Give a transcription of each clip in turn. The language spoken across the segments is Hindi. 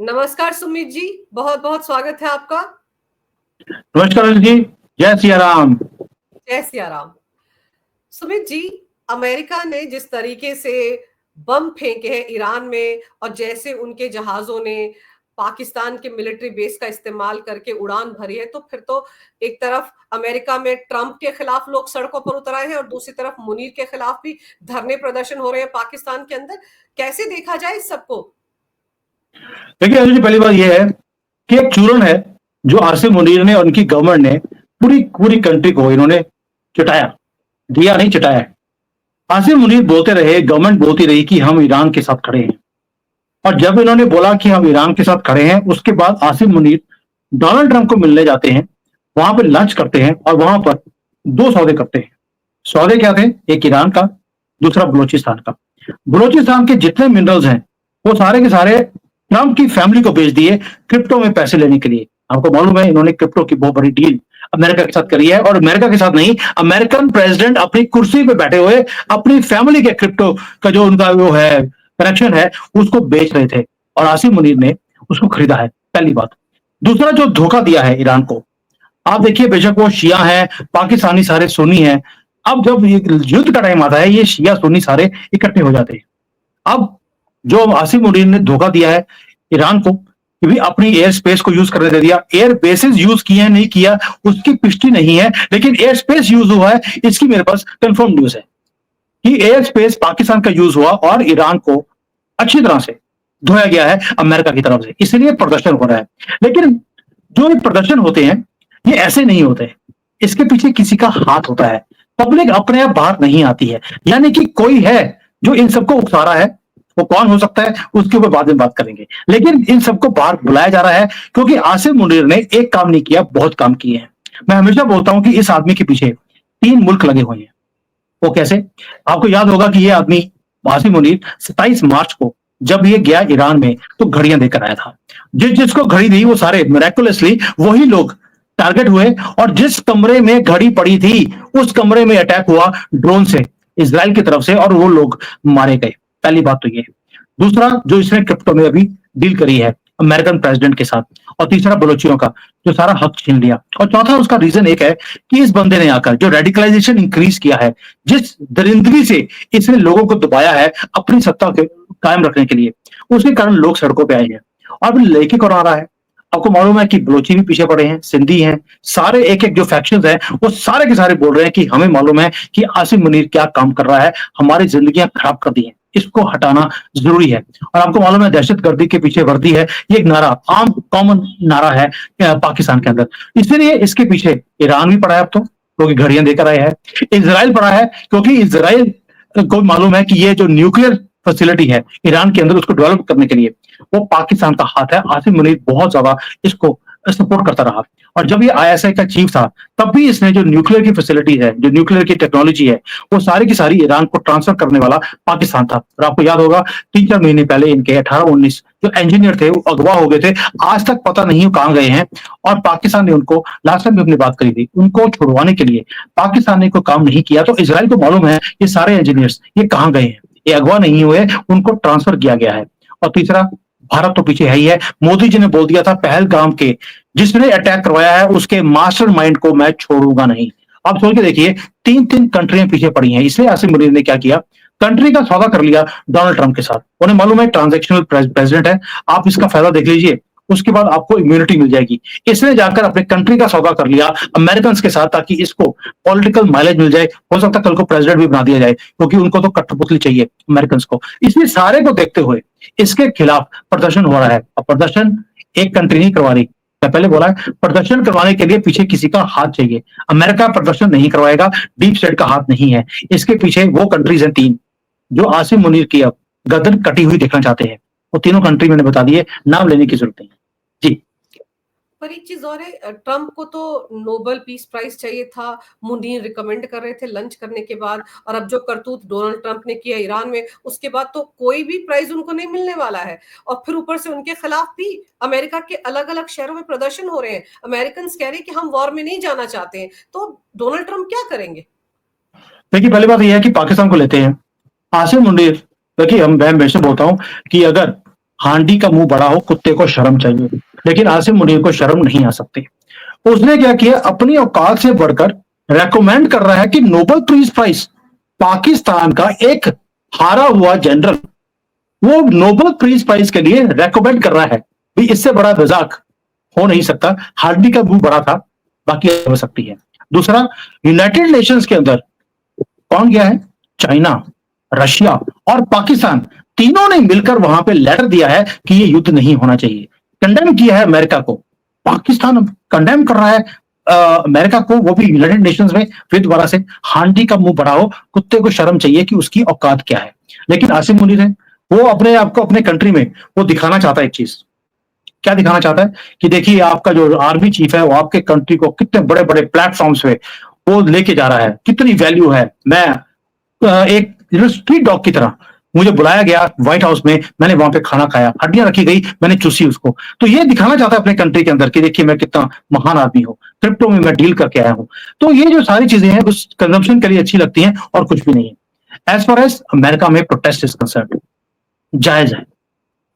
नमस्कार सुमित जी, बहुत बहुत स्वागत है आपका। नमस्कार अनिल जी। जय सिया राम। जय सिया राम। सुमित जी, अमेरिका ने जिस तरीके से बम फेंके हैं ईरान में और जैसे उनके जहाजों ने पाकिस्तान के मिलिट्री बेस का इस्तेमाल करके उड़ान भरी है, तो फिर तो एक तरफ अमेरिका में ट्रंप के खिलाफ लोग सड़कों पर उतर आए हैं और दूसरी तरफ मुनीर के खिलाफ भी धरने प्रदर्शन हो रहे हैं पाकिस्तान के अंदर। कैसे देखा जाए इस सबको? देखिए अनिल जी, पहली बात यह है कि एक चूरन है जो आसिम मुनीर ने और उनकी गवर्नमेंट ने पूरी पूरी कंट्री को इन्होंने चटाया, दिया नहीं चटाया। आसिम मुनीर बोलते रहे, गवर्नमेंट बोलती रही कि हम ईरान के साथ खड़े हैं, और जब इन्होंने बोला कि हम ईरान के साथ खड़े हैं, उसके बाद आसिम मुनीर डोनाल्ड ट्रंप को मिलने जाते हैं, वहां पर लंच करते हैं और वहां पर दो सौदे करते हैं। सौदे क्या थे? एक ईरान का, दूसरा बलूचिस्तान का। बलूचिस्तान के जितने मिनरल्स हैं वो सारे के सारे ट्रंप की फैमिली को बेच दिए क्रिप्टो में पैसे लेने के लिए। आपको मालूम है इन्होंने क्रिप्टो की बहुत बड़ी डील अमेरिका के साथ करी है, और अमेरिका के साथ नहीं, अमेरिकन प्रेसिडेंट अपनी कुर्सी पे बैठे हुए अपनी फैमिली के क्रिप्टो का जो उनका वो है कनेक्शन है उसको बेच रहे थे, और आसिम मुनीर ने उसको खरीदा है। पहली बात। दूसरा, जो धोखा दिया है ईरान को, आप देखिए, बेशक वो शिया हैं, पाकिस्तानी सारे सुन्नी हैं। अब जब ये युद्ध का टाइम आता है, ये शिया सुन्नी सारे इकट्ठे हो जाते हैं। अब जो आसिम मुनीर ने धोखा दिया है ईरान को कि भी अपनी एयर स्पेस को यूज करने दे दिया, एयर बेसिस यूज किए नहीं किया उसकी पुष्टि नहीं है, लेकिन एयर स्पेस यूज हुआ है इसकी मेरे पास कंफर्म न्यूज है कि एयर स्पेस पाकिस्तान का यूज हुआ और ईरान को अच्छी तरह से धोया गया है अमेरिका की तरफ से, इसलिए प्रदर्शन हो रहा है। लेकिन जो ये प्रदर्शन होते हैं ये ऐसे नहीं होते, इसके पीछे किसी का हाथ होता है। पब्लिक अपने आप बाहर नहीं आती है, यानी कि कोई है जो इन सबको उकसा रहा है। वो कौन हो सकता है उसके ऊपर बाद में बात करेंगे, लेकिन इन सबको बाहर बुलाया जा रहा है क्योंकि आसिम मुनीर ने एक काम नहीं किया, बहुत काम किए हैं। मैं हमेशा बोलता हूं कि इस आदमी के पीछे 3 मुल्क लगे हुए हैं। वो कैसे? आपको याद होगा कि ये आदमी आसिम मुनीर 27 मार्च को जब ये गया ईरान में तो घड़ियां देकर आया था। जिसको घड़ी दी वो सारे मिरेकुलसली वही लोग टारगेट हुए, और जिस कमरे में घड़ी पड़ी थी उस कमरे में अटैक हुआ ड्रोन से इजराइल की तरफ से, और वो लोग मारे गए। पहली बात तो ये। दूसरा, जो इसने क्रिप्टो में अभी डील करी है अमेरिकन प्रेसिडेंट के साथ, और तीसरा बलोचियों का जो सारा हक छीन लिया, और चौथा उसका रीजन एक है कि इस बंदे ने आकर जो रेडिकलाइजेशन इंक्रीज किया है, जिस दरिंदगी से इसने लोगों को दबाया है अपनी सत्ता के कायम रखने के लिए, उसके कारण लोग सड़कों पे आए हैं और लेके कौन आ रहा है। आपको मालूम है कि बलोची भी पीछे पड़े हैं, सिंधी हैं, सारे एक एक जो फैक्शंस हैं वो सारे के सारे बोल रहे हैं कि हमें मालूम है कि आसिम मुनीर क्या काम कर रहा है, हमारी जिंदगियां खराब कर दी हैं, इसको हटाना जरूरी है। और आपको मालूम है दहशतगर्दी के पीछे वर्दी है, ये एक नारा आम कॉमन नारा है पाकिस्तान के अंदर। इसलिए इसके पीछे ईरान भी पड़ा है अब तो, क्योंकि घड़ियां देकर आए हैं। इसराइल पड़ा है क्योंकि इसराइल को मालूम है कि ये जो न्यूक्लियर फैसिलिटी है ईरान के अंदर उसको डेवलप करने के लिए वो पाकिस्तान का हाथ है। आसिम मुनीर बहुत ज्यादा इसको सपोर्ट करता रहा, और जब ये आईएसआई का चीफ था तब भी इसने जो न्यूक्लियर की फैसिलिटी है, जो न्यूक्लियर की टेक्नोलॉजी है, वो सारी की सारी ईरान को ट्रांसफर करने वाला पाकिस्तान था। और आपको याद होगा 3-4 महीने पहले इनके 18-19 जो इंजीनियर थे वो अगवा हो गए थे, आज तक पता नहीं वो कहां गए हैं, और पाकिस्तान ने उनको, लास्ट टाइम भी अपनी बात करी थी, उनको छुड़वाने के लिए पाकिस्तान ने कोई काम नहीं किया। तो इसराइल को मालूम है ये सारे इंजीनियर्स ये कहां गए हैं, ये अगवा नहीं हुए, उनको ट्रांसफर किया गया है। और तीसरा, भारत तो पीछे है ही है। मोदी जी ने बोल दिया था पहलगाम के जिसने अटैक करवाया है उसके मास्टरमाइंड को मैं छोड़ूंगा नहीं। आप सोच के देखिए, 3-3 कंट्रियां पीछे पड़ी हैं। इसलिए आसिम मुनीर ने क्या किया, कंट्री का सौदा कर लिया डोनाल्ड ट्रंप के साथ। उन्हें मालूम है ट्रांजैक्शनल प्रेसिडेंट है, आप इसका फायदा देख लीजिए, उसके बाद आपको इम्यूनिटी मिल जाएगी। इसने जाकर अपने कंट्री का सौदा कर लिया अमेरिकन के साथ, ताकि इसको पॉलिटिकल माइलेज मिल जाए। हो सकता है कल को प्रेसिडेंट भी बना दिया जाए, क्योंकि उनको तो कठपुतली चाहिए अमेरिकन को। इसलिए सारे को देखते हुए इसके खिलाफ प्रदर्शन हो रहा है। अब प्रदर्शन एक कंट्री नहीं करवा रही, मैं पहले बोला है, प्रदर्शन करवाने के लिए पीछे किसी का हाथ चाहिए। अमेरिका प्रदर्शन नहीं करवाएगा, डीप स्टेट का हाथ नहीं है। इसके पीछे वो कंट्रीज हैं 3 जो आसिम मुनीर की अब गर्दन कटी हुई देखना चाहते हैं। वो तीनों कंट्री मैंने बता दिए, नाम लेने की जरूरत नहीं जी। पर एक चीज और है, ट्रंप को तो नोबेल पीस प्राइज चाहिए था, मुनीर रिकमेंड कर रहे थे लंच करने के बाद, और अब जो करतूत डोनाल्ड ट्रंप ने किया ईरान में उसके बाद तो कोई भी प्राइज उनको नहीं मिलने वाला है। और फिर ऊपर से उनके खिलाफ भी अमेरिका के अलग अलग शहरों में प्रदर्शन हो रहे हैं। अमेरिकन कह रहे हैं कि हम वॉर में नहीं जाना चाहते हैं, तो डोनाल्ड ट्रंप क्या करेंगे? देखिए, पहली बात यह है कि पाकिस्तान को लेते हैं आसिम मुनीर। देखिए, मैं हमेशा बोलता हूं कि अगर हांडी का मुंह बड़ा हो, कुत्ते को शर्म चाहिए, लेकिन आसिम मुनीर को शर्म नहीं आ सकती। उसने क्या किया, अपनी औकात से बढ़कर रेकमेंड कर रहा है कि नोबेल पीस प्राइज, पाकिस्तान का एक हारा हुआ जनरल, वो नोबेल पीस प्राइज के लिए रेकमेंड कर रहा है। भी इससे बड़ा मजाक हो नहीं सकता। हार्डी का मुंह बड़ा था, बाकी हो सकती है। दूसरा, यूनाइटेड नेशंस के अंदर कौन गया है? चाइना, रशिया और पाकिस्तान, तीनों ने मिलकर वहां पे लेटर दिया है कि ये युद्ध नहीं होना चाहिए। कंडेम किया है अमेरिका को। पाकिस्तान कंडेम कर रहा है अमेरिका को, वो भी यूनाइटेड नेशंस में फिर दोबारा से। हांडी का मुंह बड़ा हो, कुत्ते को शर्म चाहिए कि उसकी औकात क्या है। लेकिन आसिम मुनीर है, वो अपने आप को अपने कंट्री में वो दिखाना चाहता है एक चीज। क्या दिखाना चाहता है कि देखिए आपका जो आर्मी चीफ है वो आपके कंट्री को कितने बड़े बड़े प्लेटफॉर्म्स पे वो लेके जा रहा है, कितनी वैल्यू है। मैं एक स्ट्रीट डॉग की तरह मुझे बुलाया गया व्हाइट हाउस में, मैंने वहां पे खाना खाया, हड्डियां रखी गई, मैंने चूसी उसको। तो ये दिखाना चाहता है अपने कंट्री के अंदर कि देखिए मैं कितना महान आदमी हूँ, क्रिप्टो में मैं डील करके आया हूँ। तो ये जो सारी चीजें हैं उस कंजम्पशन के लिए अच्छी लगती हैं और कुछ भी नहीं है। एज फार एज अमेरिका में प्रोटेस्ट इज कंसर्न, जायज है।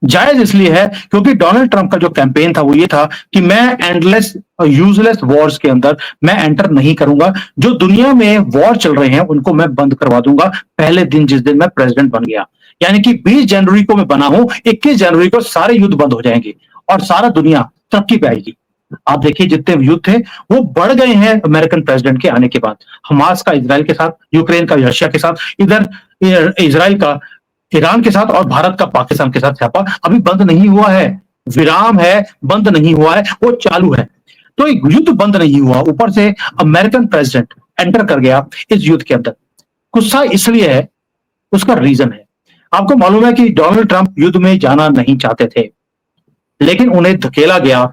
जायज इसलिए है क्योंकि डोनाल्ड ट्रंप का जो कैंपेन था वो ये था कि मैं एंडलेस यूजलेस वॉर्स के अंदर मैं एंटर नहीं करूंगा, जो दुनिया में वॉर चल रहे हैं उनको मैं बंद करवा दूंगा पहले दिन जिस दिन मैं प्रेसिडेंट बन गया। यानी कि 20 जनवरी को मैं बना हूं, 21 जनवरी को सारे युद्ध बंद हो जाएंगे और सारा दुनिया तरक्की पे आएगी। आप देखिए जितने युद्ध थे वो बढ़ गए हैं अमेरिकन प्रेसिडेंट के आने के बाद। हमास का इजराइल के साथ, यूक्रेन का रशिया के साथ, इधर इजराइल का ईरान के साथ और भारत का पाकिस्तान के साथ छापा अभी बंद नहीं हुआ है। विराम है, बंद नहीं हुआ है, वो चालू है। तो एक युद्ध बंद नहीं हुआ, ऊपर से अमेरिकन प्रेसिडेंट एंटर कर गया इस युद्ध के अंदर। गुस्सा इसलिए है, उसका रीजन है। आपको मालूम है कि डोनाल्ड ट्रंप युद्ध में जाना नहीं चाहते थे, लेकिन उन्हें धकेला गया।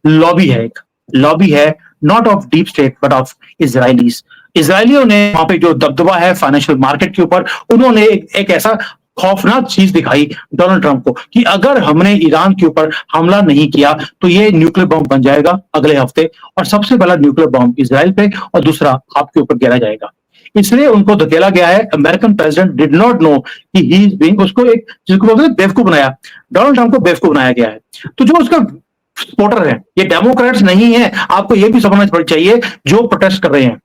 लॉबी है, एक लॉबी है, not of deep state but of Israelis. इसराइलियों ने वहां पे जो दबदबा है फाइनेंशियल मार्केट के ऊपर, उन्होंने एक ऐसा खौफनाक चीज दिखाई डोनाल्ड ट्रंप को कि अगर हमने ईरान के ऊपर हमला नहीं किया तो ये न्यूक्लियर बम बन जाएगा अगले हफ्ते, और सबसे पहला न्यूक्लियर बम इजराइल पे और दूसरा आपके ऊपर गिरा जाएगा। इसलिए उनको धकेला गया है। American president did not know कि ही इज बीइंग, उसको एक जिसको बोलते हैं बेवकूफ बनाया, डोनाल्ड ट्रंप को बेवकूफ बनाया गया है। तो जो उसका सपोर्टर है, ये डेमोक्रेट्स नहीं है, आपको ये भी समझना चाहिए जो प्रोटेस्ट कर रहे हैं।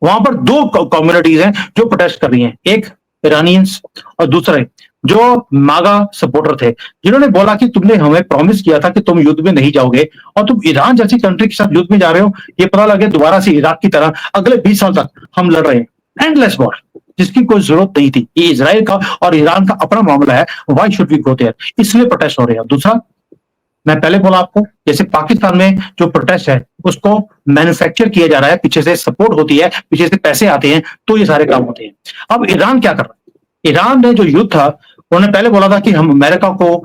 वहां पर दो कम्युनिटीज हैं जो प्रोटेस्ट कर रही हैं, एक ईरानियंस और दूसरे जो मागा सपोर्टर थे, जिन्होंने बोला कि तुमने हमें प्रॉमिस किया था कि तुम युद्ध में नहीं जाओगे और तुम ईरान जैसी कंट्री के साथ युद्ध में जा रहे हो। ये पता लगे दोबारा से इराक की तरह अगले 20 साल तक हम लड़ रहे हैं एंडलेस वॉर, जिसकी कोई जरूरत नहीं थी। ये इजराइल का और ईरान का अपना मामला है, why should we go there, इसलिए प्रोटेस्ट हो रहे हैं। दूसरा, मैं पहले बोला आपको, जैसे पाकिस्तान में जो प्रोटेस्ट है उसको मैन्युफैक्चर किया जा रहा है, पीछे से सपोर्ट होती है, पीछे से पैसे आते हैं, तो ये सारे काम होते हैं। अब ईरान क्या कर रहा है? ईरान ने जो युद्ध था, उन्होंने पहले बोला था कि हम अमेरिका को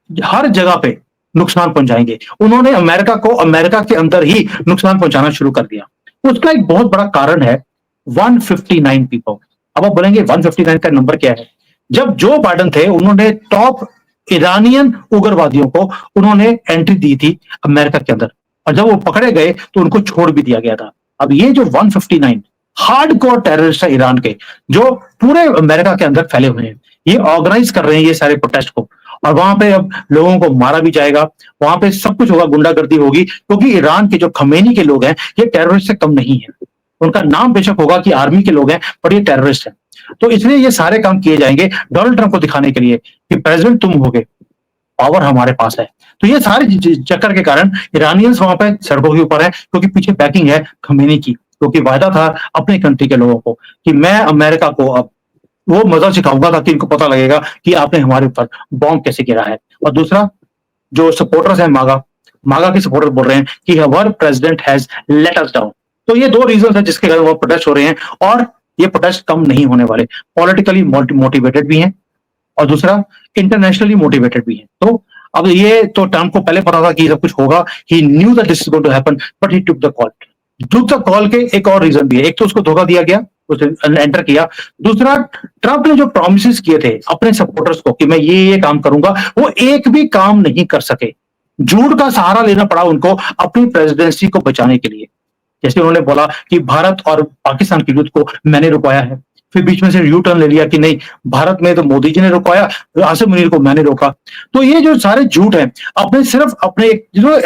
हर जगह पे नुकसान पहुंचाएंगे। उन्होंने अमेरिका को अमेरिका के अंदर ही नुकसान पहुंचाना शुरू कर दिया। उसका एक बहुत बड़ा कारण है 159 पीपल। अब आप बोलेंगे 159 का नंबर क्या है? जब जो बाइडन थे उन्होंने टॉप ईरानियन उग्रवादियों को उन्होंने एंट्री दी थी अमेरिका के अंदर, और जब वो पकड़े गए तो उनको छोड़ भी दिया गया था। अब ये जो 159 हार्डकोर टेररिस्ट है ईरान के, जो पूरे अमेरिका के अंदर फैले हुए हैं, ये ऑर्गेनाइज कर रहे हैं ये सारे प्रोटेस्ट को, और वहां पे अब लोगों को मारा भी जाएगा, वहां पे सब कुछ होगा, गुंडागर्दी होगी, क्योंकि ईरान के जो खमेनी के लोग हैं ये टेररिस्ट से कम नहीं है। उनका नाम बेशक होगा कि आर्मी के लोग हैं, पर ये टेररिस्ट है। तो इसलिए ये सारे काम किए जाएंगे डोनाल्ड ट्रंप को दिखाने के लिए कि प्रेसिडेंट तुम होगे, पावर हमारे पास है। तो ये सारे चक्कर के कारण ईरानियंस वहां पे सड़कों के ऊपर है, क्योंकि पीछे बैकिंग है खमेनी की, क्योंकि वायदा था अपने कंट्री के लोगों को कि मैं अमेरिका को अब वो मजा सिखाऊंगा ताकि इनको पता लगेगा कि आपने हमारे ऊपर बॉम्ब कैसे गिरा है। और दूसरा, जो सपोर्टर्स हैं मागा के सपोर्टर बोल रहे हैं कि हमारा president has let us down. तो ये दो रीजन है जिसके कारण वो प्रोटेस्ट हो रहे हैं, और ये प्रोटेस्ट कम नहीं होने वाले। पॉलिटिकली मोटिवेटेड भी हैं और दूसरा इंटरनेशनली मोटिवेटेड भी हैं। तो अब ये तो ट्रंप को पहले पता था कि सब कुछ होगा, he knew that this is going to happen, but he took the call. Took the call के एक और रीजन भी है, एक तो उसको धोखा दिया गया, उसने एंटर किया। दूसरा, ट्रंप ने जो प्रॉमिसेस किए थे अपने सपोर्टर्स को कि मैं ये काम करूंगा, वो एक भी काम नहीं कर सके। झूठ का सहारा लेना पड़ा उनको अपनी प्रेसिडेंसी को बचाने के लिए। जैसे उन्होंने बोला कि भारत और पाकिस्तान के युद्ध को मैंने रुकवाया है, फिर बीच में से यू टर्न ले लिया कि नहीं, भारत में तो मोदी जी ने रुकवाया, आसिम मुनीर को मैंने रोका। तो ये जो सारे झूठ हैं, अपने सिर्फ अपने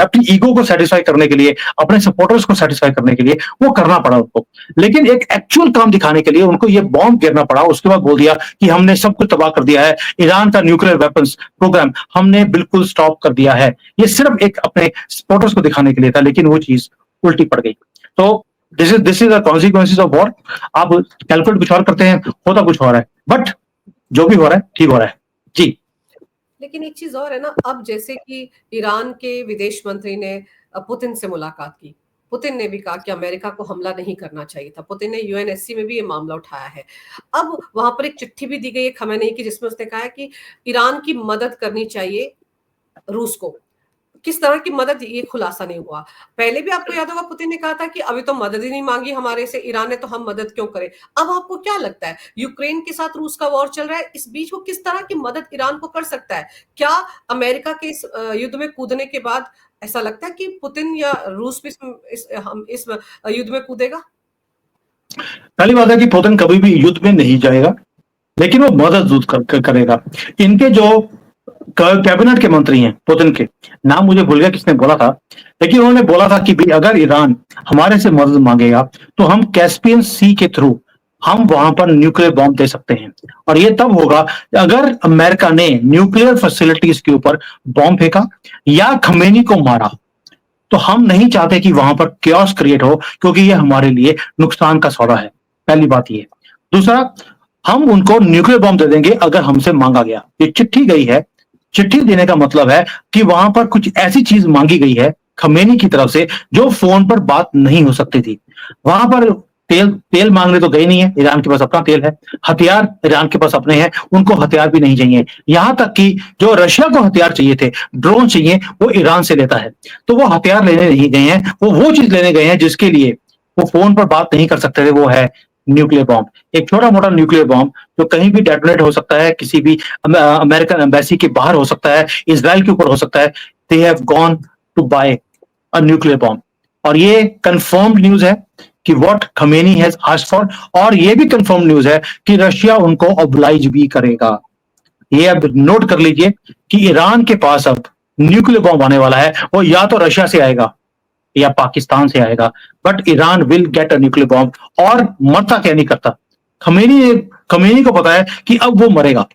अपनी ईगो को सेटिस्फाई करने के लिए, अपने सपोर्टर्स को सेटिस्फाई करने के लिए वो करना पड़ा उनको। लेकिन एक एक्चुअल काम दिखाने के लिए उनको ये बॉम्ब गिरना पड़ा। उसके बाद बोल दिया कि हमने सब कुछ तबाह कर दिया है, ईरान का न्यूक्लियर वेपन्स प्रोग्राम हमने बिल्कुल स्टॉप कर दिया है। ये सिर्फ एक अपने सपोर्टर्स को दिखाने के लिए था, लेकिन वो चीज उल्टी पड़ गई। तो this is the consequences of war. आप कैलकुलेट कुछ और करते हैं, होता कुछ और है, बट जो भी हो रहा है ठीक हो रहा है जी। लेकिन एक चीज और है ना, अब जैसे कि ईरान के विदेश मंत्री ने पुतिन से मुलाकात की, पुतिन ने भी कहा कि अमेरिका को हमला नहीं करना चाहिए था। पुतिन ने यूएनएससी में भी ये मामला उठाया है। अब वहां पर एक चिट्ठी भी दी गई है खमेनी की, जिसमें उसने कहा है कि ईरान की मदद करनी चाहिए रूस को। किस तरह की मदद, ये खुलासा नहीं हुआ। पहले भी आपको याद होगा पुतिन ने कहा था कि अभी तो मदद ही नहीं मांगी हमारे से ईरान ने, तो हम मदद क्यों करें। अब आपको क्या लगता है, यूक्रेन के साथ रूस का वॉर चल रहा है, इस बीच वो किस तरह की मदद ईरान को कर सकता है? क्या अमेरिका के इस युद्ध में कूदने के बाद ऐसा लगता है कि पुतिन या रूस भी इस युद्ध में कूदेगा? पहली बात है कि पुतिन कभी भी युद्ध में नहीं जाएगा, लेकिन वो मदद जरूर करेगा। इनके जो कैबिनेट के मंत्री हैं, पुतिन के नाम मुझे भूल गया किसने बोला था, लेकिन उन्होंने बोला था कि भाई अगर ईरान हमारे से मदद मांगेगा तो हम कैस्पियन सी के थ्रू हम वहां पर न्यूक्लियर बॉम्ब दे सकते हैं। और ये तब होगा अगर अमेरिका ने न्यूक्लियर फैसिलिटीज के ऊपर बॉम्ब फेंका या खमेनी को मारा। तो हम नहीं चाहते कि वहां पर क्योस क्रिएट हो, क्योंकि ये हमारे लिए नुकसान का सौदा है। पहली बात ये। दूसरा, हम उनको न्यूक्लियर बॉम्ब दे देंगे अगर हमसे मांगा गया। ये चिट्ठी गई है, चिट्ठी देने का मतलब है कि वहां पर कुछ ऐसी चीज मांगी गई है खमेनी की तरफ से जो फोन पर बात नहीं हो सकती थी। वहां पर तेल मांगने तो गए नहीं है, ईरान के पास अपना तेल है। हथियार ईरान के पास अपने हैं, उनको हथियार भी नहीं चाहिए। यहां तक कि जो रशिया को हथियार चाहिए थे, ड्रोन चाहिए, वो ईरान से लेता है। तो वो हथियार लेने नहीं गए हैं, वो चीज लेने गए हैं जिसके लिए वो फोन पर बात नहीं कर सकते थे, वो है न्यूक्लियर बॉम्ब। एक छोटा मोटा न्यूक्लियर बॉम्ब जो कहीं भी डेटोनेट हो सकता है, किसी भी अमेरिकन एम्बेसी के बाहर हो सकता है, इजराइल के ऊपर हो सकता है। They have gone to buy a nuclear bomb. और ये कंफर्म्ड न्यूज है कि what Khamenei has asked for, और ये भी कंफर्म न्यूज है कि रशिया उनको ऑब्लाइज भी करेगा। ये अब नोट कर लीजिए कि ईरान के पास अब न्यूक्लियर बॉम्ब आने वाला है, वो या तो रशिया से आएगा या पाकिस्तान से आएगा, but Iran will get a nuclear bomb. और मरता क्या नहीं करता। खमेनी को पता है कि अब वो मरेगा,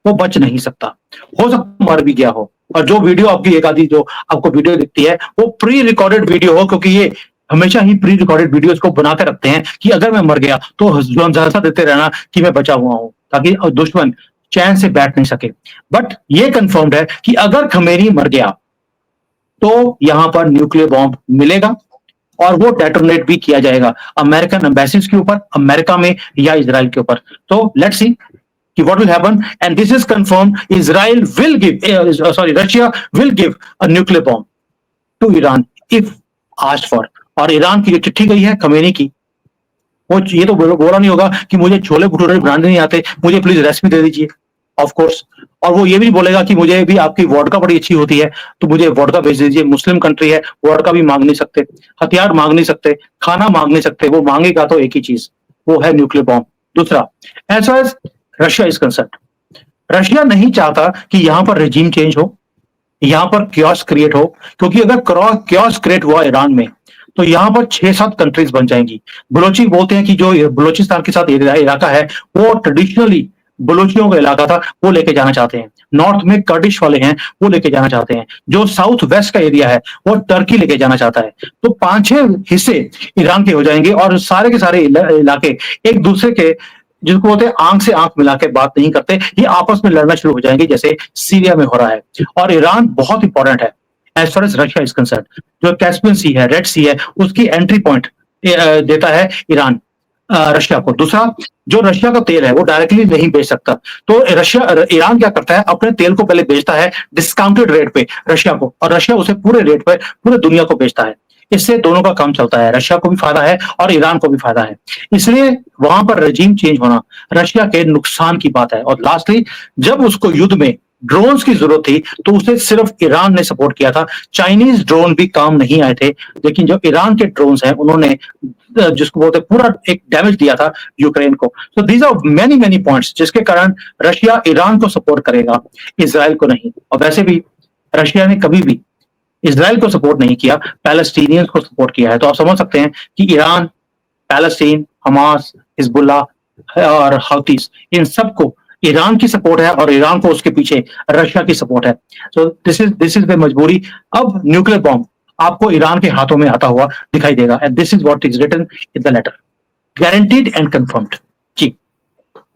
वो बच नहीं सकता। हो सकता मर भी गया हो, और जो वीडियो आपकी एक आधी जो आपको वीडियो दिखती है वो प्री रिकॉर्डेड वीडियो हो, क्योंकि ये हमेशा ही प्री रिकॉर्डेड वीडियोस को बना के रखते हैं कि अगर मैं मर गया तो झांसा देते रहना कि मैं बचा हुआ हूं, ताकि दुश्मन चैन से बैठ नहीं सके। बट ये कंफर्म्ड है कि अगर खमेनी मर गया तो यहां पर न्यूक्लियर बॉम्ब मिलेगा और वो डेटोनेट भी किया जाएगा अमेरिकन एम्बेसीज के ऊपर, अमेरिका में या इजराइल के ऊपर। तो लेट्स सी कि what will happen, and this is confirmed. Israel will give, Russia will give a nuclear bomb to Iran if asked for. और ईरान की जो चिट्ठी गई है खमेनी की, वो ये तो बोला नहीं होगा कि मुझे छोले भटूरे बनाने नहीं आते, मुझे प्लीज रेसिपी दे दीजिए, ऑफ कोर्स। और वो ये भी बोलेगा कि मुझे भी आपकी वोडका बड़ी अच्छी होती है तो मुझे वोडका भेज दीजिए। मुस्लिम कंट्री है, वोडका भी मांग नहीं सकते, हथियार मांग नहीं सकते, खाना मांग नहीं सकते। वो मांगेगा तो एक ही चीज, वो है न्यूक्लियर बॉम्ब। दूसरा, as far as Russia is concern, Russia नहीं चाहता कि यहां पर रेजिम चेंज हो, यहां पर क्योस क्रिएट हो, क्योंकि अगर क्योस क्रिएट हुआ ईरान में तो यहां पर 6-7 कंट्रीज बन जाएंगी। बलोची बोलते हैं कि जो बलोचिस्तान के साथ इलाका है वो ट्रेडिशनली बलोचियों का इलाका था, वो लेके जाना चाहते हैं। नॉर्थ में कर्डिश वाले हैं, वो लेके जाना चाहते हैं। जो साउथ वेस्ट का एरिया है वो टर्की लेके जाना चाहता है। तो 5-6 हिस्से ईरान के हो जाएंगे और सारे के सारे इलाके एक दूसरे के, जिनको बोलते हैं आंख से आंख मिला के बात नहीं करते, ये आपस में लड़ना शुरू हो जाएंगे जैसे सीरिया में हो रहा है। और ईरान बहुत इंपॉर्टेंट है as far as Russia is concern. जो कैस्पियन सी है, रेड सी है, उसकी एंट्री पॉइंट देता है ईरान रशिया को। दूसरा, जो रशिया का तेल है वो डायरेक्टली नहीं बेच सकता, तो ईरान क्या करता है, अपने तेल को पहले बेचता है डिस्काउंटेड रेट पे रशिया को, और रशिया उसे पूरे रेट पे पूरे दुनिया को बेचता है। इससे दोनों का काम चलता है, रशिया को भी फायदा है और ईरान को भी फायदा है। इसलिए वहां पर रजीम चेंज होना रशिया के नुकसान की बात है। और लास्टली, जब उसको युद्ध में ड्रोन्स की जरूरत थी तो उसे सिर्फ ईरान ने सपोर्ट किया था। चाइनीज ड्रोन भी काम नहीं आए थे, लेकिन जो ईरान के ड्रोन्स हैं उन्होंने जिसको बोलते हैं पूरा एक डैमेज दिया था यूक्रेन को। So these are many many points जिसके कारण रशिया ईरान को सपोर्ट करेगा, इसराइल को नहीं। और वैसे भी रशिया ने कभी भी इसराइल को सपोर्ट नहीं किया, पैलेस्टीनियंस को सपोर्ट किया है। तो आप समझ सकते हैं कि ईरान, पैलेस्टीन, हमास, हिजबुल्ला और हौतीस, इन सबको ईरान की सपोर्ट है और ईरान को उसके पीछे रशिया की सपोर्ट है। सो दिस इज द मजबूरी। अब न्यूक्लियर बॉम्ब आपको ईरान के हाथों में आता हुआ दिखाई देगा, and this is what is written in the letter, guaranteed and confirmed. जी।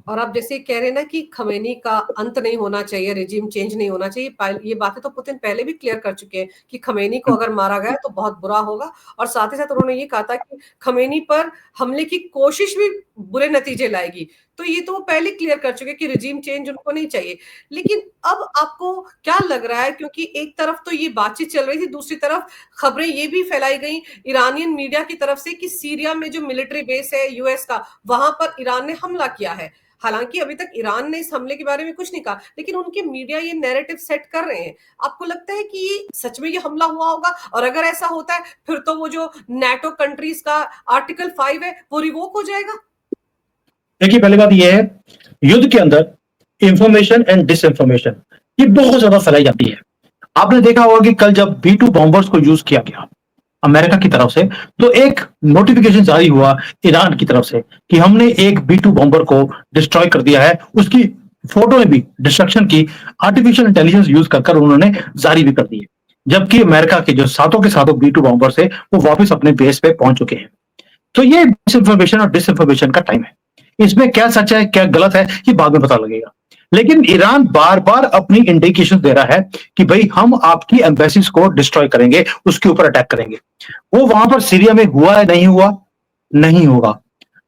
और आप जैसे कह रहे हैं ना कि खमेनी का अंत नहीं होना चाहिए, रिजीम चेंज नहीं होना चाहिए, ये बातें तो पुतिन पहले भी क्लियर कर चुके हैं कि खमेनी को अगर मारा गया तो बहुत बुरा होगा। और साथ ही साथ उन्होंने ये कहा था कि खमेनी पर हमले की कोशिश भी बुरे नतीजे लाएगी। तो ये तो वो पहले क्लियर कर चुके कि रिजीम चेंज उनको नहीं चाहिए। लेकिन अब आपको क्या लग रहा है, क्योंकि एक तरफ तो ये बातचीत चल रही थी, दूसरी तरफ खबरें ये भी फैलाई गई ईरानियन मीडिया की तरफ से कि सीरिया में जो मिलिट्री बेस है यूएस का, वहां पर ईरान ने हमला किया है। हालांकि अभी तक ईरान ने इस हमले के बारे में कुछ नहीं कहा, लेकिन उनके मीडिया ये नैरेटिव सेट कर रहे हैं। आपको लगता है कि ये सच में ये हमला हुआ होगा? और अगर ऐसा होता है फिर तो वो जो नाटो कंट्रीज का आर्टिकल 5 है वो रिवोक हो जाएगा। देखिए, पहली बात यह है, युद्ध के अंदर इंफॉर्मेशन एंड डिसइंफॉर्मेशन ये बहुत ज्यादा फैलाई जाती है। आपने देखा होगा कि कल जब B2 बॉम्बर्स को यूज किया गया अमेरिका की तरफ से, तो एक नोटिफिकेशन जारी हुआ ईरान की तरफ से कि हमने एक B2 बॉम्बर को डिस्ट्रॉय कर दिया है। उसकी फोटो में भी डिस्ट्रक्शन की आर्टिफिशियल इंटेलिजेंस यूज कर उन्होंने जारी भी कर दी है। जबकि अमेरिका के जो सातों के सातों B2 बॉम्बर्स है वो वापस अपने बेस पे पहुंच चुके हैं। तो ये मिसइंफॉर्मेशन और डिसइंफॉर्मेशन का टाइम है। इसमें क्या सच है क्या गलत है ये बाद में पता लगेगा। लेकिन ईरान बार बार अपनी इंडिकेशन दे रहा है कि भाई हम आपकी एम्बेसीज को डिस्ट्रॉय करेंगे, उसके ऊपर अटैक करेंगे। वो वहां पर सीरिया में हुआ है, नहीं हुआ, नहीं होगा।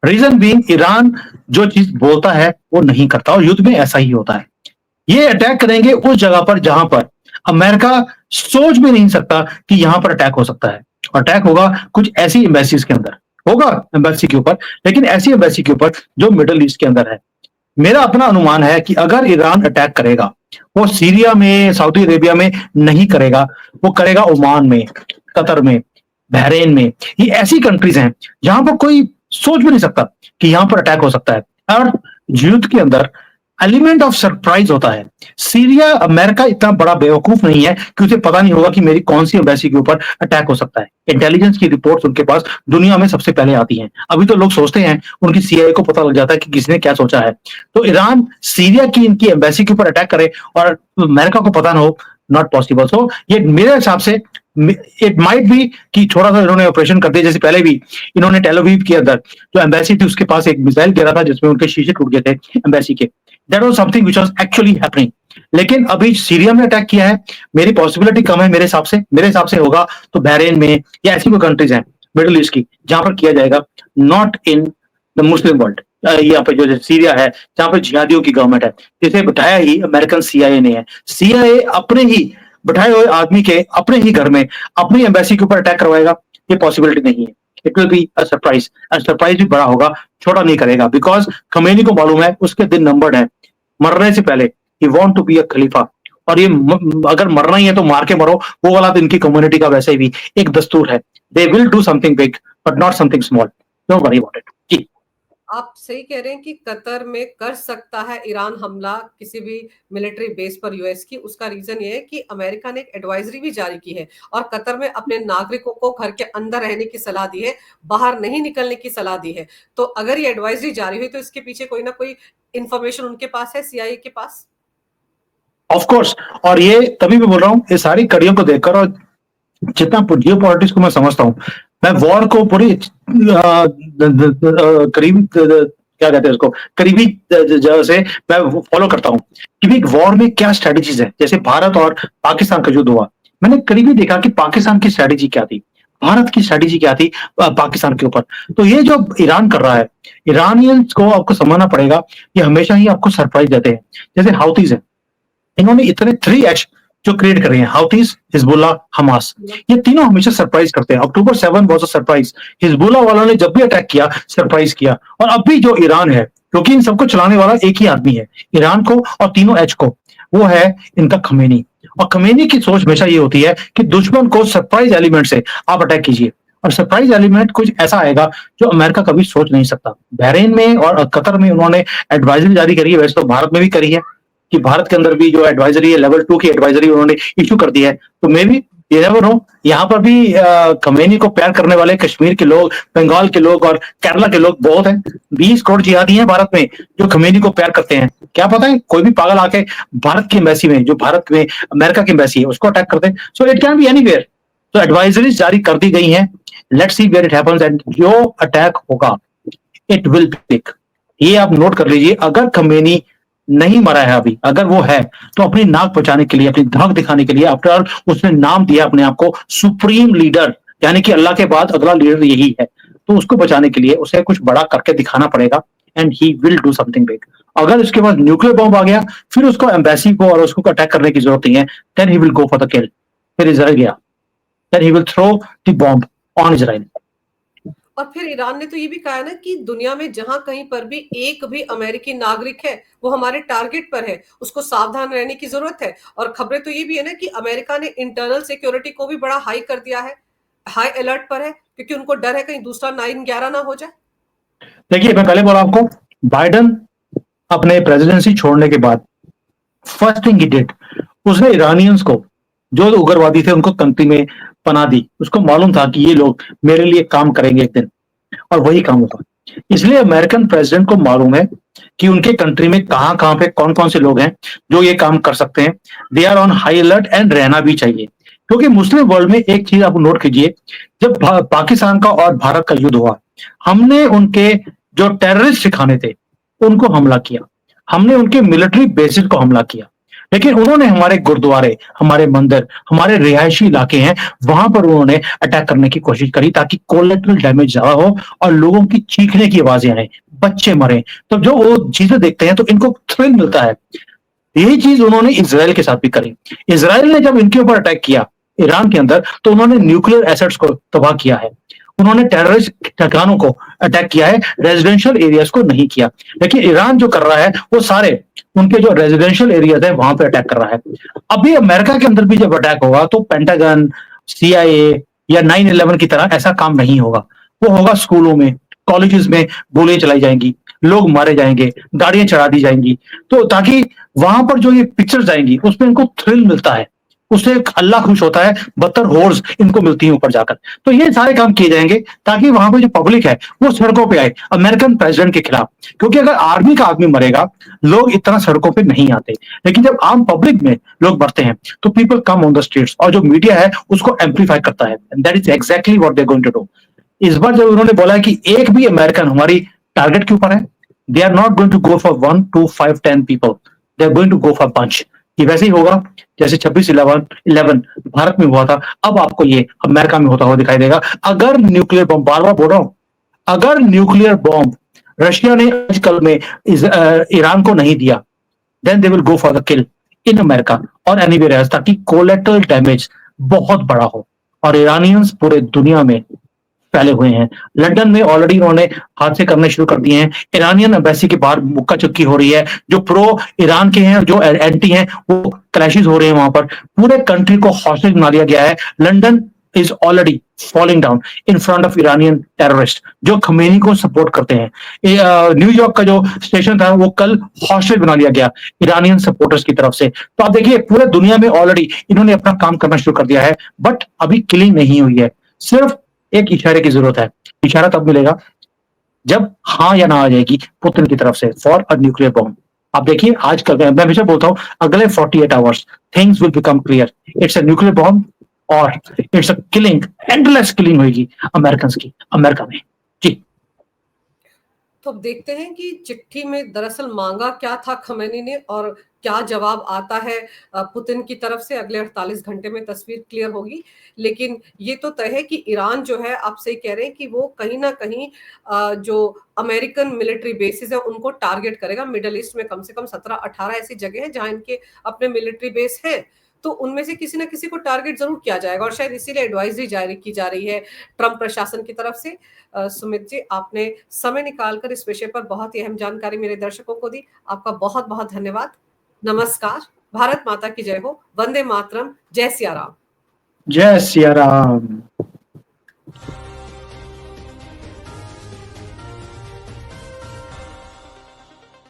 रीजन बीइंग ईरान जो चीज बोलता है वो नहीं करता, और युद्ध में ऐसा ही होता है। ये अटैक करेंगे उस जगह पर जहां पर अमेरिका सोच भी नहीं सकता कि यहां पर अटैक हो सकता है। अटैक होगा कुछ ऐसी एम्बेसीज के अंदर, होगा एम्बेसी के ऊपर, लेकिन ऐसी एम्बेसी के ऊपर जो मिडिल ईस्ट के अंदर है। मेरा अपना अनुमान है कि अगर ईरान अटैक करेगा वो सीरिया में, सऊदी अरेबिया में नहीं करेगा, वो करेगा ओमान में, कतर में, बहरीन में। ये ऐसी कंट्रीज हैं जहां पर कोई सोच भी नहीं सकता कि यहां पर अटैक हो सकता है। और युद्ध के अंदर एलिमेंट ऑफ सरप्राइज होता है। सीरिया, अमेरिका इतना बड़ा बेवकूफ नहीं है कि उसे पता नहीं होगा कि मेरी कौन सी एम्बेसी के ऊपर अटैक हो सकता है। इंटेलिजेंस की रिपोर्ट्स उनके पास दुनिया में सबसे पहले आती हैं। अभी तो लोग सोचते हैं उनकी CIA को पता लग जाता है कि किसने क्या सोचा है। तो ईरान सीरिया की इनकी एम्बेसी के ऊपर अटैक करे और अमेरिका को पता ना हो, नॉट पॉसिबल। सो ये मेरे हिसाब से इट माइट बी कि थोड़ा सा इन्होंने ऑपरेशन कर दिया। जैसे पहले भी इन्होंने टेल अवीव के अंदर जो एम्बेसी थी उसके पास एक मिसाइल गिरा था जिसमें उनके शीशे टूट गए थे एम्बेसी के। That was something which was actually happening. लेकिन अभी सीरिया में अटैक किया है, मेरी पॉसिबिलिटी कम है। मेरे हिसाब से होगा तो बहरीन में या ऐसी कोई कंट्रीज हैं मिडिल ईस्ट की जहां पर किया जाएगा, not in the Muslim world. यहाँ पे जो सीरिया है जहां पर जिहादियों की गवर्नमेंट है, जिसे बैठाया ही अमेरिकन CIA ने है। CIA अपने ही बैठाए हुए आदमी के अपने ही घर में अपनी एम्बेसी के ऊपर अटैक करवाएगा, ये पॉसिबिलिटी नहीं है। It will be a surprise. Surprise भी बड़ा होगा, छोटा नहीं करेगा, बिकॉज खमेनी को मालूम है उसके दिन नंबर्ड है। मरने से पहले he want to be a खलीफा, और ये अगर मरना ही है तो मार के मरो, वो वाला तो इनकी कम्युनिटी का वैसे भी एक दस्तूर है। They will do something big but not something small. Don't worry about it. जी, आप सही कह रहे हैं कि कतर में कर सकता है ईरान हमला किसी भी मिलिट्री बेस पर यूएस की। उसका रीजन ये है कि अमेरिका ने एक एडवाइजरी भी जारी की है और कतर में अपने नागरिकों को घर के अंदर रहने की सलाह दी है, बाहर नहीं निकलने की सलाह दी है। तो अगर ये एडवाइजरी जारी हुई तो इसके पीछे कोई ना कोई इंफॉर्मेशन उनके पास है, CIA के पास। Of course. और ये तभी मैं बोल रहा हूँ, ये सारी कड़ियों को देखकर और जितना जियो पॉलिटिक्स को मैं समझता हूँ, मैं वॉर को पूरी करीबी क्या कहते हैं उसको, करीबी जगह से मैं फॉलो करता हूँ कि भी वॉर में क्या स्ट्रेटेजीज है। जैसे भारत और पाकिस्तान का युद्ध हुआ, मैंने करीबी देखा कि पाकिस्तान की स्ट्रेटेजी क्या थी, भारत की स्ट्रेटेजी क्या थी पाकिस्तान के ऊपर। तो ये जो ईरान कर रहा है, ईरानियंस को आपको समझना पड़ेगा कि हमेशा ही आपको सरप्राइज देते हैं। जैसे हाउतीज है, इन्होंने इतने 3H जो क्रिएट कर रहे हैं, हाउतीज, हिजबुल्लाह, हमास, ये तीनों हमेशा सरप्राइज करते हैं। October 7 was a surprise. Hezbollah वालों ने जब भी अटैक किया सरप्राइज किया। और अब भी जो ईरान है, क्योंकि इन सबको चलाने वाला एक ही आदमी है, ईरान को और तीनों H को, वो है इनका खमेनी। और खमेनी की सोच हमेशा ये होती है कि दुश्मन को सरप्राइज एलिमेंट से आप अटैक कीजिए। और सरप्राइज एलिमेंट कुछ ऐसा आएगा जो अमेरिका कभी सोच नहीं सकता। बहरीन में और कतर में उन्होंने एडवाइजरी जारी करी है, वैसे तो भारत में भी करी है कि भारत के अंदर भी जो एडवाइजरी है लेवल 2 की एडवाइजरी उन्होंने इशू कर दी है। तो मे बी ये नेवर नो, यहाँ पर भी खमेनी को प्यार करने वाले कश्मीर के लोग, बंगाल के लोग और केरला के लोग बहुत हैं। 20 करोड़ जिहादी हैं भारत में जो खमेनी को प्यार करते हैं। क्या पता है कोई भी पागल आके भारत की एम्बेसी में, जो भारत में अमेरिका की एम्बेसी है, उसको अटैक कर दे। So it can be anywhere. तो एडवाइजरीज जारी कर दी गई हैं। Let's see where it happens and जो अटैक होगा इट विल पिक। ये आप नोट कर लीजिए, अगर खमेनी नहीं मरा है अभी, अगर वो है तो अपनी नाक बचाने के लिए, अपनी धाक दिखाने के लिए, आफ्टर ऑल उसने नाम दिया अपने आप को सुप्रीम लीडर, यानी कि अल्लाह के बाद अगला लीडर यही है, तो उसको बचाने के लिए उसे कुछ बड़ा करके दिखाना पड़ेगा and he will do something big. अगर उसके पास न्यूक्लियर बॉम्ब आ गया, फिर उसको एम्बेसी को और उसको अटैक करने की जरूरत नहीं है, then he will go for the kill. फिर इजराइल गया, then he will throw the bomb on Israel. और फिर ईरान ने तो ये भी कहा है ना कि दुनिया में जहां कहीं पर भी एक भी अमेरिकी नागरिक है वो हमारे टारगेट पर है, उसको सावधान रहने की जरूरत है। और खबरें तो ये भी है ना कि अमेरिका ने इंटरनल सिक्योरिटी को भी बड़ा हाई कर दिया है, हाई अलर्ट पर है, क्योंकि उनको डर है कहीं दूसरा 9/11 ना हो जाए। देखिए, मैं पहले बोला आपको, बाइडन अपने प्रेसिडेंसी छोड़ने के बाद फर्स्ट थिंग ही डिड, उसने ईरानियंस को, जो उग्रवादी थे, उनको कंट्री में पनाह दी। उसको मालूम था कि ये लोग मेरे लिए काम करेंगे एक दिन, और वही काम होगा। इसलिए अमेरिकन प्रेसिडेंट को मालूम है कि उनके कंट्री में कहां कहां पे कौन कौन से लोग हैं जो ये काम कर सकते हैं। They are on high alert and रहना भी चाहिए, क्योंकि मुस्लिम वर्ल्ड में एक चीज आप नोट कीजिए, जब पाकिस्तान का और भारत का युद्ध हुआ, हमने उनके जो टेररिस्ट ठिकाने थे उनको हमला किया, हमने उनके मिलिट्री बेसिस को हमला किया, लेकिन उन्होंने हमारे गुरुद्वारे, हमारे मंदिर, हमारे रिहायशी इलाके हैं, वहां पर उन्होंने अटैक करने की कोशिश करी ताकि कोलेटरल डैमेज ज्यादा हो और लोगों की चीखने की आवाजें आए, बच्चे मरे। तो जो वो चीजें देखते हैं तो इनको थ्रिल मिलता है। यही चीज उन्होंने इसराइल के साथ भी करी। इसराइल ने जब इनके ऊपर अटैक किया ईरान के अंदर, तो उन्होंने न्यूक्लियर एसेट्स को तबाह किया है, उन्होंने टेररिस्ट ठिकानों को अटैक किया है, रेजिडेंशियल एरियाज को नहीं किया। लेकिन ईरान जो कर रहा है वो सारे उनके जो रेजिडेंशियल एरियाज है वहां पे अटैक कर रहा है। अभी अमेरिका के अंदर भी जब अटैक होगा तो पेंटागन, CIA या 9/11 की तरह ऐसा काम नहीं होगा। वो होगा स्कूलों में, कॉलेजेस में गोलियां चलाई जाएंगी, लोग मारे जाएंगे, गाड़ियां चढ़ा दी जाएंगी, तो ताकि वहां पर जो ये पिक्चर्स आएंगी उसमें इनको थ्रिल मिलता है, उससे अल्लाह खुश होता है, बदतर होर्स इनको मिलती है ऊपर जाकर। तो ये सारे काम किए जाएंगे ताकि वहां पे जो पब्लिक है वो सड़कों पे आए अमेरिकन प्रेसिडेंट के खिलाफ, क्योंकि अगर आर्मी का आदमी मरेगा लोग इतना सड़कों पे नहीं आते, लेकिन जब आम पब्लिक में लोग मरते हैं तो people come on the streets, और जो मीडिया है उसको एम्पलीफाई करता है। That is exactly what they going to do. इस बार जब उन्होंने बोला कि एक भी अमेरिकन हमारी टारगेट के ऊपर है, they are not going to go for 1, 2, 5, 10 people, they are going to go for bunch. ये वैसे ही होगा जैसे 26/11 भारत में हुआ था, अब आपको ये अमेरिका में होता हुआ दिखाई देगा। अगर न्यूक्लियर बॉम्ब, बार बार बोल रहा हूं, अगर न्यूक्लियर बॉम्ब रशिया ने आजकल में ईरान को नहीं दिया, then they will go for the kill in America और एनीवेयर एल्स, ताकि कोलेटरल डैमेज बहुत बड़ा हो। और ईरानियंस पूरे दुनिया में फैले हुए हैं। लंदन में ऑलरेडी उन्होंने हादसे करने शुरू कर दिए हैं। ईरानियन एम्बेसी के बाहर मुक्का चुक्की हो रही है, जो प्रो ईरान के हैं, जो एंटी हैं, वो क्लैशेस हो रहे हैं वहां पर। पूरे कंट्री को हॉस्टेज बना लिया गया है। London is already falling down in front of Iranian terrorist जो खमेनी को सपोर्ट करते हैं। न्यूयॉर्क का जो स्टेशन था वो कल हॉस्टेज बना लिया गया ईरानियन सपोर्टर्स की तरफ से। तो आप देखिए पूरे दुनिया में ऑलरेडी इन्होंने अपना काम करना शुरू कर दिया है, बट अभी किलिंग नहीं हुई है। सिर्फ एक इशारे की जरूरत है। इशारा तब मिलेगा जब हाँ या ना आ जाएगी पुतिन की तरफ से फॉर अ न्यूक्लियर बॉम्ब। आप देखिए आज कल मैं हमेशा बोलता हूं अगले 48 hours things will become clear. It's a nuclear bomb और it's a killing, endless killing होगी अमेरिकन की अमेरिका में। जी, तो अब देखते हैं कि चिट्ठी में दरअसल मांगा क्या था खमेनी ने और क्या जवाब आता है पुतिन की तरफ से। अगले 48 घंटे में तस्वीर क्लियर होगी। लेकिन ये तो तय है कि ईरान जो है, आप सही कह रहे हैं कि वो कहीं ना कहीं जो अमेरिकन मिलिट्री बेसिस है उनको टारगेट करेगा। मिडल ईस्ट में कम से कम 17-18 ऐसी जगह है जहां इनके अपने मिलिट्री बेस हैं, तो उनमें से किसी ना किसी को टारगेट जरूर किया जाएगा। और शायद इसीलिए एडवाइजरी जारी की जा रही है ट्रंप प्रशासन की तरफ से। सुमित जी, आपने समय निकालकर इस विषय पर बहुत ही अहम जानकारी मेरे दर्शकों को दी। आपका बहुत बहुत धन्यवाद। नमस्कार। भारत माता की जय हो। वंदे मातरम। जय सिया राम। जय सिया राम।